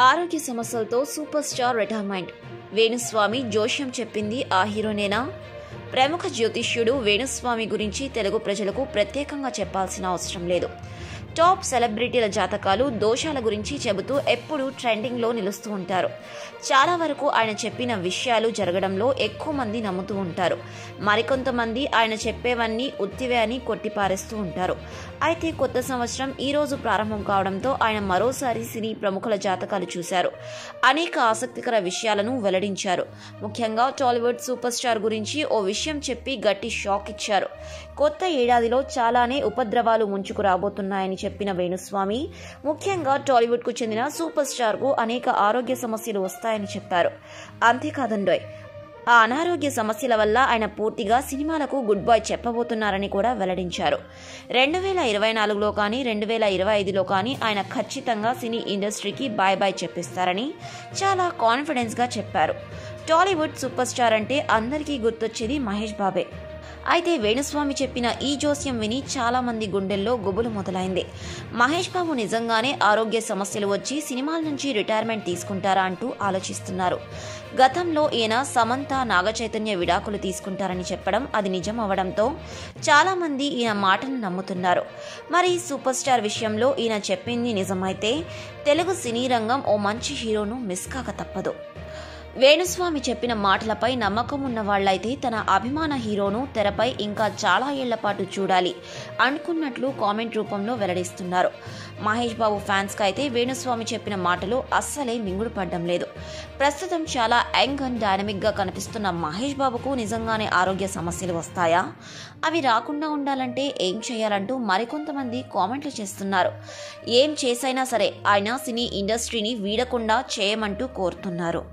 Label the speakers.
Speaker 1: ఆరోగ్య సమస్యలతో super star retirement. Venu Swamy జోష్యం చెప్పింది ఆ హీరోనేనా? ప్రముఖ జ్యోతిష్యుడు వేణుస్వామి గురించి తెలుగు ప్రజలకు ప్రత్యేకంగా చెప్పాల్సిన అవసరం లేదు. టాప్ సెలబ్రిటీల జాతకాలు, దోషాల గురించి చెబుతూ ఎప్పుడూ ట్రెండింగ్లో నిలుస్తూ ఉంటారు. చాలా వరకు ఆయన చెప్పిన విషయాలు జరగడంలో ఎక్కువ మంది నమ్ముతూ ఉంటారు. మరికొంతమంది ఆయన చెప్పేవన్నీ ఉత్తివే అని కొట్టిపారేస్తూ ఉంటారు. అయితే కొత్త సంవత్సరం ఈ రోజు ప్రారంభం కావడంతో ఆయన మరోసారి సినీ ప్రముఖుల జాతకాలు చూశారు. అనేక ఆసక్తికర విషయాలను వెల్లడించారు. ముఖ్యంగా టాలీవుడ్ సూపర్ స్టార్ గురించి ఓ విషయం చెప్పి గట్టి షాక్ ఇచ్చారు. కొత్త ఏడాదిలో చాలానే ఉపద్రవాలు ముంచుకు రాబోతున్నాయని చెప్పిన వేణుస్వామి ముఖ్యంగా టాలీవుడ్ కు చెందిన సూపర్ స్టార్ కు అనేక ఆరోగ్య సమస్యలు వస్తాయని చెప్పారు. అంతేకాదండోయ్, ఆ అనారోగ్య సమస్యల వల్ల ఆయన పూర్తిగా సినిమాలకు గుడ్ బై చెప్పబోతున్నారని కూడా వెల్లడించారు. 2024లో కానీ 2025లో కానీ ఆయన ఖచ్చితంగా సినీ ఇండస్ట్రీకి బాయ్ బాయ్ చెప్పిస్తారని చాలా కాన్ఫిడెన్స్ గా చెప్పారు. టాలీవుడ్ సూపర్ స్టార్ అంటే అందరికీ గుర్తొచ్చేది మహేష్ బాబే. అయితే వేణుస్వామి చెప్పిన ఈ జోస్యం విని చాలా మంది గుండెల్లో గుబులు మొదలైంది. మహేష్ బాబు నిజంగానే ఆరోగ్య సమస్యలు వచ్చి సినిమాల నుంచి రిటైర్మెంట్ తీసుకుంటారా అంటూ ఆలోచిస్తున్నారు. గతంలో ఈయన సమంత, నాగచైతన్య విడాకులు తీసుకుంటారని చెప్పడం అది నిజం అవడంతో చాలా మంది ఈయన మాటను నమ్ముతున్నారు. మరి సూపర్ స్టార్ విషయంలో ఈయన చెప్పింది నిజమైతే తెలుగు సినీ రంగం ఓ మంచి హీరోను మిస్ కాక తప్పదు. వేణుస్వామి చెప్పిన మాటలపై నమ్మకం ఉన్న వాళ్లైతే తన అభిమాన హీరోను తెరపై ఇంకా చాలా ఏళ్ల పాటు చూడాలి అనుకున్నట్లు కామెంట్ రూపంలో వెల్లడిస్తున్నారు. మహేష్ బాబు ఫ్యాన్స్ కి అయితే వేణుస్వామి చెప్పిన మాటలు అస్సలే మింగుడు పడ్డం లేదు. ప్రస్తుతం చాలా యంగ్ అండ్ డైనమిక్ గా కనిపిస్తున్న మహేష్ బాబుకు నిజంగానే ఆరోగ్య సమస్యలు వస్తాయా? అవి రాకుండా ఉండాలంటే ఏం చేయాలంటూ మరికొంతమంది కామెంట్లు చేస్తున్నారు. ఏం చేసైనా సరే ఆయన సినీ ఇండస్ట్రీని వీడకుండా చేయమంటూ కోరుతున్నారు.